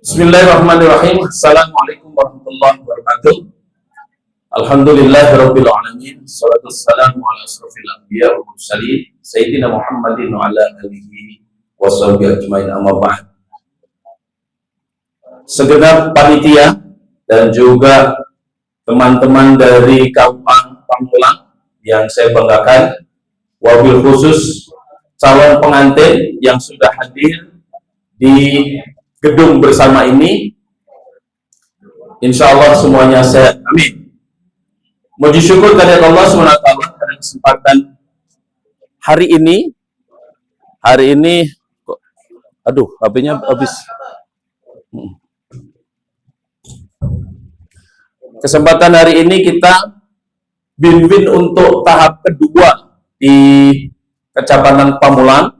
Bismillahirrahmanirrahim. Assalamualaikum warahmatullahi wabarakatuh. Alhamdulillahirabbil alamin. Shalatu wassalamu ala asrofil anbiya wal mursalin sayyidina Muhammadin wa ala alihi washabihi ajmain, amma ba'd. Segenap panitia dan juga teman-teman dari KUA Pamulang yang saya banggakan, wabil khusus calon pengantin yang sudah hadir di gedung bersama ini, insya Allah semuanya sehat, amin. Muji syukur kepada Allah SWT pada kesempatan hari ini aduh, HP-nya habis. Kesempatan hari ini kita bimbing untuk tahap kedua di Kecamatan Pamulang.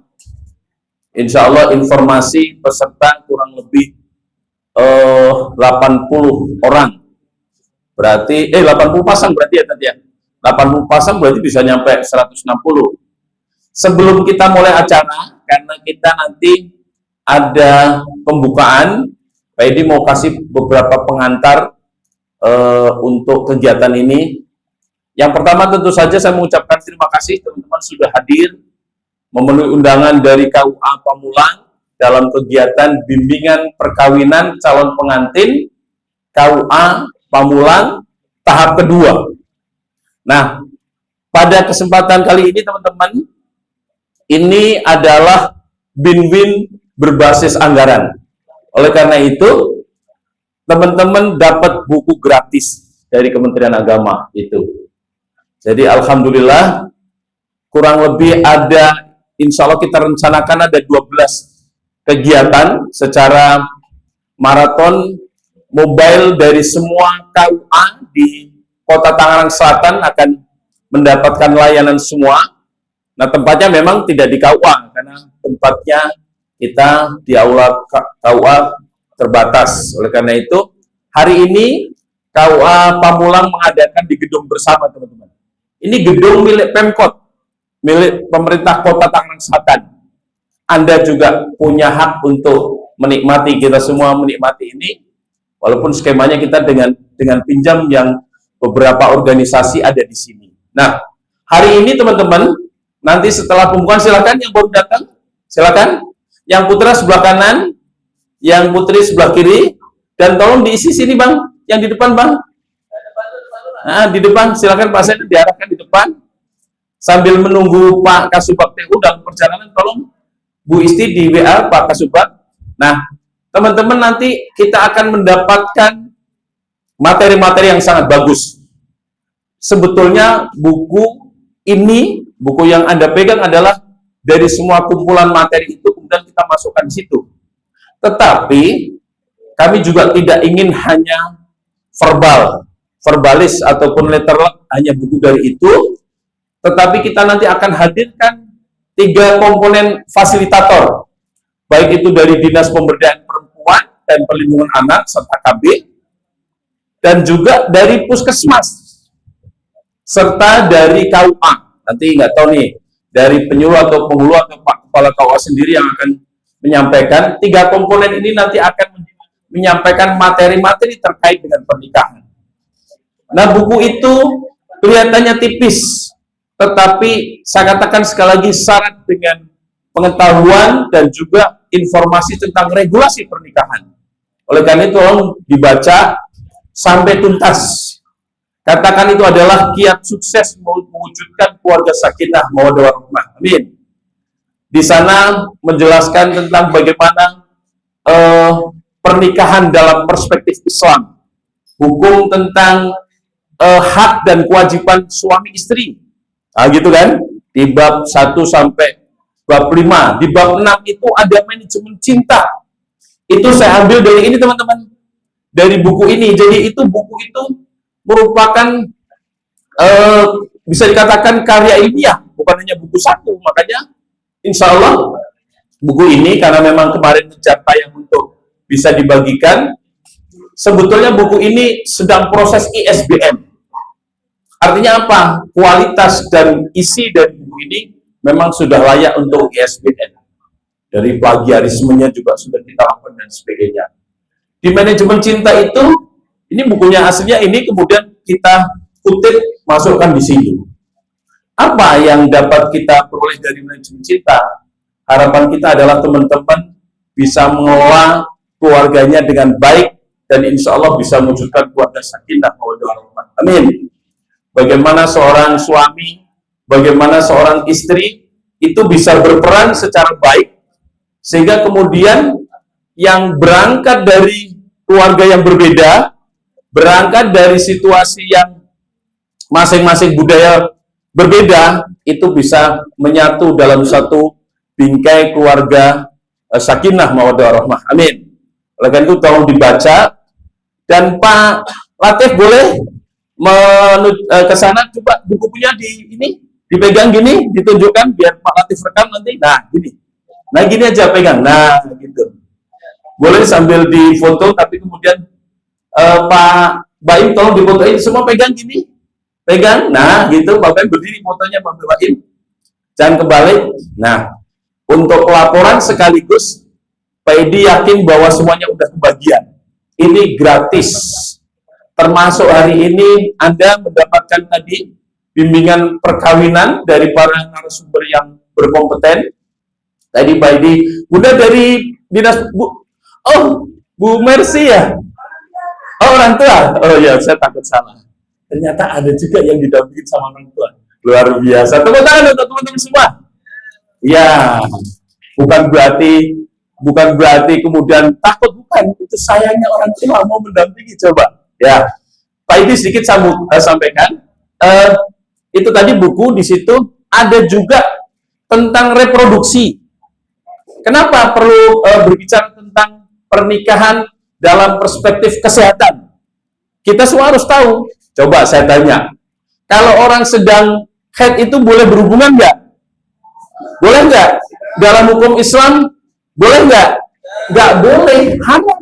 Insya Allah informasi peserta kurang lebih 80 orang. Berarti 80 pasang berarti ya tadi ya. 80 pasang berarti bisa nyampe 160. Sebelum kita mulai acara, karena kita nanti ada pembukaan, Pak Edi mau kasih beberapa pengantar untuk kegiatan ini. Yang pertama tentu saja saya mengucapkan terima kasih teman-teman sudah hadir memenuhi undangan dari KUA Pamulang dalam kegiatan bimbingan perkawinan calon pengantin KUA Pamulang tahap kedua. Nah, pada kesempatan kali ini teman-teman, ini adalah bimbing berbasis anggaran. Oleh karena itu, teman-teman dapat buku gratis dari Kementerian Agama itu. Jadi alhamdulillah kurang lebih ada, insya Allah kita rencanakan ada 12 kegiatan secara maraton mobile dari semua KUA di Kota Tangerang Selatan akan mendapatkan layanan semua. Nah, tempatnya memang tidak di KUA karena tempatnya kita di aula KUA terbatas. Oleh karena itu, hari ini KUA Pamulang mengadakan di gedung bersama, teman-teman. Ini gedung milik Pemkot, milik pemerintah Kota Tangerang Selatan. Anda juga punya hak untuk menikmati, kita semua menikmati ini, walaupun skemanya kita dengan pinjam yang beberapa organisasi ada di sini. Nah, hari ini teman-teman, nanti setelah pembukaan silakan yang baru datang, silakan. Yang putra sebelah kanan, yang putri sebelah kiri, dan tolong diisi sini bang, yang di depan bang. Nah, di depan silakan Pak Sen diarahkan di depan. Sambil menunggu Pak Kasubag TU dalam perjalanan, tolong Bu Isti di WA Pak Kasubag. Nah, teman-teman nanti kita akan mendapatkan materi-materi yang sangat bagus. Sebetulnya buku ini, buku yang Anda pegang adalah dari semua kumpulan materi itu, kemudian kita masukkan di situ. Tetapi, kami juga tidak ingin hanya verbalis ataupun letterlock, hanya buku dari itu, tetapi kita nanti akan hadirkan 3 komponen fasilitator, baik itu dari Dinas Pemberdayaan Perempuan dan Perlindungan Anak serta KB, dan juga dari Puskesmas serta dari KUA. Nanti nggak tahu nih dari penyuluh atau penghulu atau Pak Kepala KUA sendiri yang akan menyampaikan. 3 komponen ini nanti akan menyampaikan materi-materi terkait dengan pernikahan. Nah, buku itu kelihatannya tipis, tetapi saya katakan sekali lagi syarat dengan pengetahuan dan juga informasi tentang regulasi pernikahan. Oleh karena itu tolong dibaca sampai tuntas. Katakan itu adalah kiat sukses mewujudkan keluarga sakinah mawaddah warahmah. Amin. Di sana menjelaskan tentang bagaimana pernikahan dalam perspektif Islam, hukum tentang hak dan kewajiban suami istri. Nah, gitu kan? Di bab 1 sampai bab 5. Di bab 6 itu ada manajemen cinta. Itu saya ambil dari ini, teman-teman. Dari buku ini. Jadi itu buku itu merupakan bisa dikatakan karya ilmiah, bukan hanya buku satu. Makanya insya Allah buku ini karena memang kemarin mencapai yang untuk bisa dibagikan. Sebetulnya buku ini sedang proses ISBN. Artinya apa? Kualitas dan isi dari buku ini memang sudah layak untuk ISBN. Dari plagiarismenya juga sudah kita lakukan dan sebagainya. Di manajemen cinta itu, ini bukunya aslinya ini, kemudian kita kutip, masukkan di sini. Apa yang dapat kita peroleh dari manajemen cinta? Harapan kita adalah teman-teman bisa mengelola keluarganya dengan baik, dan insya Allah bisa mewujudkan keluarga sakinah mawaddah warahmah. Amin. Bagaimana seorang suami, bagaimana seorang istri itu bisa berperan secara baik, sehingga kemudian yang berangkat dari keluarga yang berbeda, berangkat dari situasi yang masing-masing budaya berbeda, itu bisa menyatu dalam satu bingkai keluarga sakinah mawaddah warahmah. Amin. Oleh karena itu tolong dibaca, dan Pak Latif boleh ke sana, coba bukunya di ini dipegang gini, ditunjukkan biar Pak Latif rekam nanti. Nah gini, nah gini aja pegang, nah gitu. Boleh sambil difoto, tapi kemudian Pak Baim tolong difotoin, semua pegang gini, pegang, nah gitu. Pak Baim berdiri, fotonya Pak Baim, jangan kebalik. Nah, untuk laporan sekaligus Pak Edi yakin bahwa semuanya udah kebagian. Ini gratis, termasuk hari ini Anda mendapatkan tadi bimbingan perkawinan dari para narasumber yang berkompeten. Tadi Pak Edi, udah dari dinas Bu Mercy ya? Oh, orang tua? Oh ya, saya takut salah. Ternyata ada juga yang didampingi sama orang tua. Luar biasa. Tepuk tangan untuk teman-teman semua. Ya, bukan berarti kemudian takut, bukan. Itu sayangnya orang tua mau mendampingi, coba. Ya, Pak Edi sedikit sampaikan. Itu tadi buku, di situ ada juga tentang reproduksi. Kenapa perlu berbicara tentang pernikahan dalam perspektif kesehatan? Kita semua harus tahu. Coba saya tanya, kalau orang sedang haid itu boleh berhubungan nggak? Boleh nggak? Dalam hukum Islam boleh nggak? Nggak boleh, haram.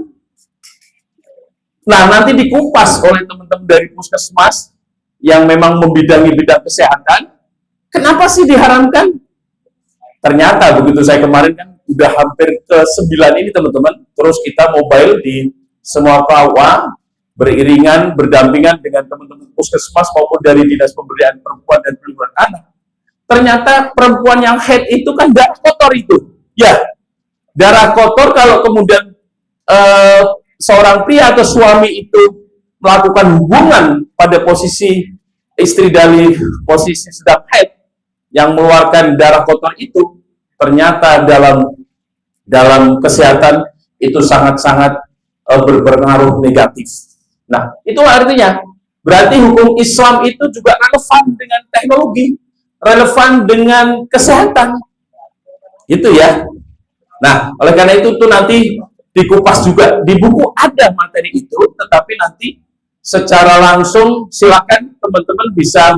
Nah, nanti dikupas oleh teman-teman dari puskesmas yang memang membidangi bidang kesehatan. Kenapa sih diharamkan? Ternyata begitu saya kemarin kan udah hampir ke 9 ini teman-teman, terus kita mobile di semua KUA, beriringan, berdampingan dengan teman-teman puskesmas maupun dari Dinas Pemberdayaan Perempuan dan Perlindungan Anak. Ternyata perempuan yang haid itu kan darah kotor itu. Ya, darah kotor kalau kemudian seorang pria atau suami itu melakukan hubungan pada posisi istri dari posisi sedang haid, yang mengeluarkan darah kotor itu, ternyata dalam kesehatan itu sangat-sangat berpengaruh negatif. Nah, itu artinya berarti hukum Islam itu juga relevan dengan teknologi, relevan dengan kesehatan. Itu ya. Nah, oleh karena itu tuh nanti dikupas juga di buku, ada materi itu, tetapi nanti secara langsung silakan teman-teman bisa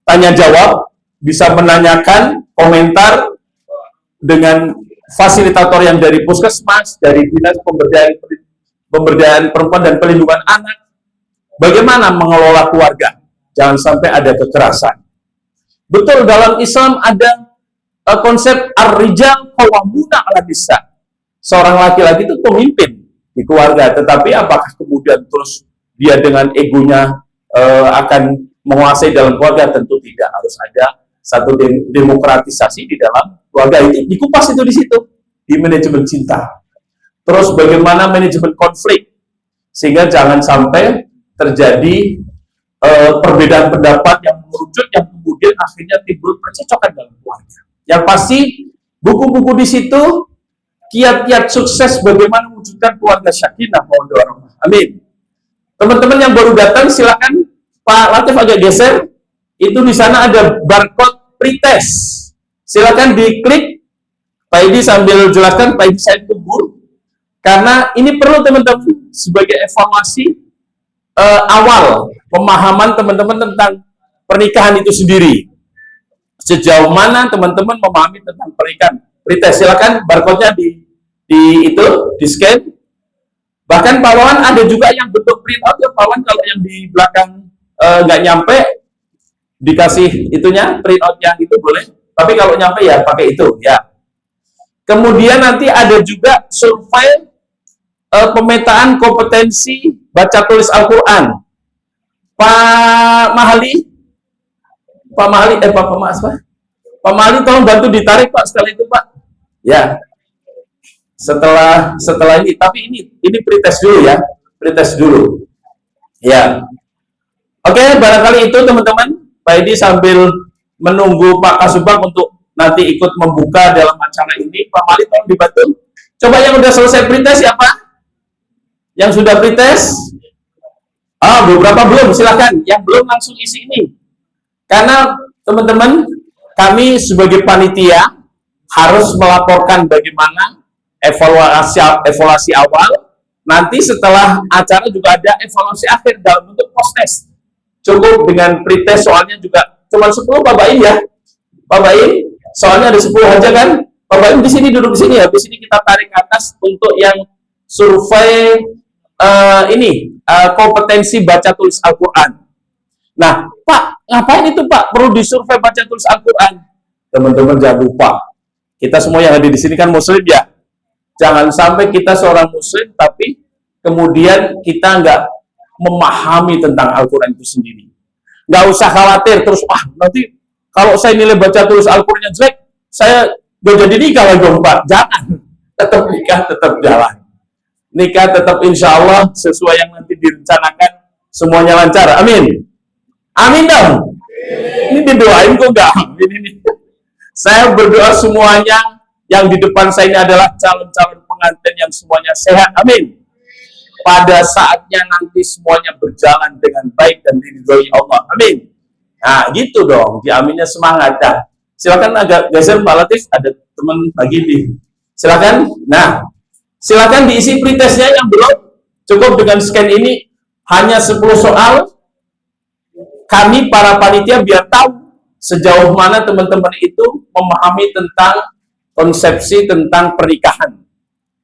tanya jawab, bisa menanyakan, komentar dengan fasilitator yang dari puskesmas, dari Dinas Pemberdayaan Perempuan dan Perlindungan Anak. Bagaimana mengelola keluarga? Jangan sampai ada kekerasan. Betul, dalam Islam ada konsep ar-rijal qawwamuna 'alan nisa. Seorang laki-laki itu pemimpin di keluarga, tetapi apakah kemudian terus dia dengan egonya akan menguasai dalam keluarga? Tentu tidak. Harus ada satu demokratisasi di dalam keluarga. Itu dikupas itu di situ, di manajemen cinta. Terus bagaimana manajemen konflik, sehingga jangan sampai terjadi perbedaan pendapat yang merucut, yang kemudian akhirnya timbul percecokan dalam keluarga. Yang pasti buku-buku di situ kiat-kiat sukses bagaimana mewujudkan keluarga sakinah mawaddah warahmah. Amin. Teman-teman yang baru datang silakan Pak Latif agak geser. Itu di sana ada barcode pretest. Silakan diklik. Pak Edi sambil jelaskan, Pak Edi saya tunggu. Karena ini perlu teman-teman sebagai evaluasi awal pemahaman teman-teman tentang pernikahan itu sendiri. Sejauh mana teman-teman memahami tentang pernikahan. Pretest, silakan barcode-nya di scan. Bahkan Pak Wawan ada juga yang bentuk print out ya Pak Wawan, kalau yang di belakang nggak nyampe dikasih itunya print out yang itu boleh, tapi kalau nyampe ya pakai itu ya. Kemudian nanti ada juga survei pemetaan kompetensi baca tulis Al-Quran. Pak Mahali, Pak Mahali tolong bantu ditarik Pak setelah itu Pak. Ya, setelah ini, tapi ini pretest dulu ya, pretest dulu. Ya, oke, barangkali itu teman-teman. Pak Edi sambil menunggu Pak Kasubag untuk nanti ikut membuka dalam acara ini. Pak Mahali tolong dibantu. Coba yang udah selesai pretest ya Pak? Yang sudah pretest? Beberapa belum, silahkan. Yang belum langsung isi ini. Karena teman-teman, kami sebagai panitia harus melaporkan bagaimana evaluasi awal. Nanti setelah acara juga ada evaluasi akhir dalam bentuk post-test. Cukup dengan pretest, soalnya juga cuma 10 Pak Baim ya. Pak Baim, soalnya ada 10 aja kan. Pak Baim di sini, duduk di sini ya. Di sini kita tarik ke atas untuk yang survei kompetensi baca tulis Al-Quran. Nah, Pak, ngapain itu Pak? Perlu disurvei baca tulis Al-Quran. Teman-teman jangan lupa, kita semua yang ada di sini kan muslim ya. Jangan sampai kita seorang muslim, tapi kemudian kita nggak memahami tentang Al-Quran itu sendiri. Nggak usah khawatir, terus, nanti kalau saya nilai baca tulis Al-Qurannya jelek, saya gak jadi nikah lagi dong Pak. Jangan, tetap nikah, tetap jalan. Nikah tetap insya Allah sesuai yang nanti direncanakan, semuanya lancar. Amin. Amin dong. Ini didoain kok enggak? Ini. Saya berdoa semuanya yang di depan saya ini adalah calon-calon pengantin yang semuanya sehat. Amin. Pada saatnya nanti semuanya berjalan dengan baik dan diridhoi Allah. Amin. Nah, gitu dong. Di aminnya semangat. Nah, silakan agak geser Pak Latif, ada teman lagi nih. Silakan. Nah, silakan diisi pretestnya yang belum. Cukup dengan scan ini, hanya 10 soal. Kami para panitia biar tahu sejauh mana teman-teman itu memahami tentang konsepsi tentang pernikahan.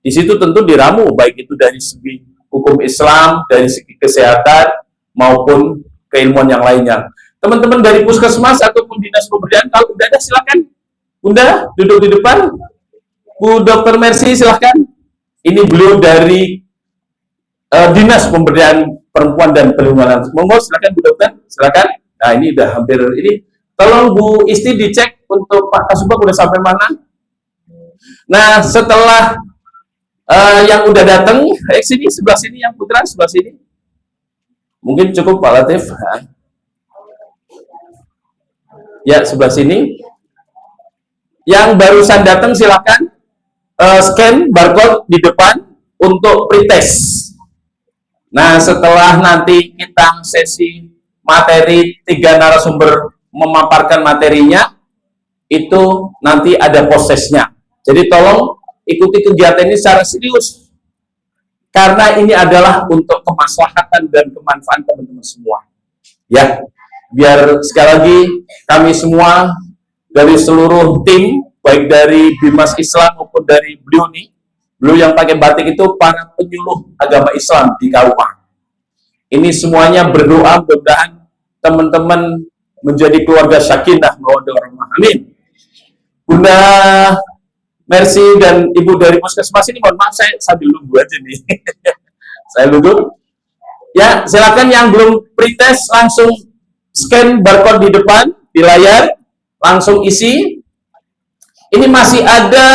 Di situ tentu diramu, baik itu dari segi hukum Islam, dari segi kesehatan, maupun keilmuan yang lainnya. Teman-teman dari puskesmas ataupun dinas pemberdayaan, kalau udah ada silakan. Bunda, duduk di depan. Bu Dr. Mercy, silahkan. Ini beliau dari Dinas Pemberdayaan Perempuan dan Perlindungan. Monggo, silakan Bu Dokter, silakan. Nah, ini udah hampir ini. Tolong Bu Isti dicek untuk Pak Kasubag udah sampai mana. Nah, setelah yang udah datang, sini, sebelah sini, yang putra, sebelah sini. Mungkin cukup Pak Latif. Ya, sebelah sini. Yang barusan datang silakan scan barcode di depan untuk pretest. Nah, setelah nanti kita sesi materi 3 narasumber memaparkan materinya, itu nanti ada prosesnya. Jadi tolong ikuti kegiatan ini secara serius. Karena ini adalah untuk kemaslahatan dan kemanfaatan teman-teman semua. Ya, biar sekali lagi kami semua dari seluruh tim, baik dari Bimas Islam maupun dari beliau nih, beliau yang pakai batik itu para penyuluh agama Islam di Karupa. Ini semuanya berdoa mudah-mudahan teman-teman menjadi keluarga sakinah mawaddah warahmah. Amin. Bunda Mercy dan Ibu dari puskesmas ini, mohon maaf saya sambil nunggu aja nih. Saya nunggu. Ya, silakan yang belum pretest langsung scan barcode di depan di layar, langsung isi. Ini masih ada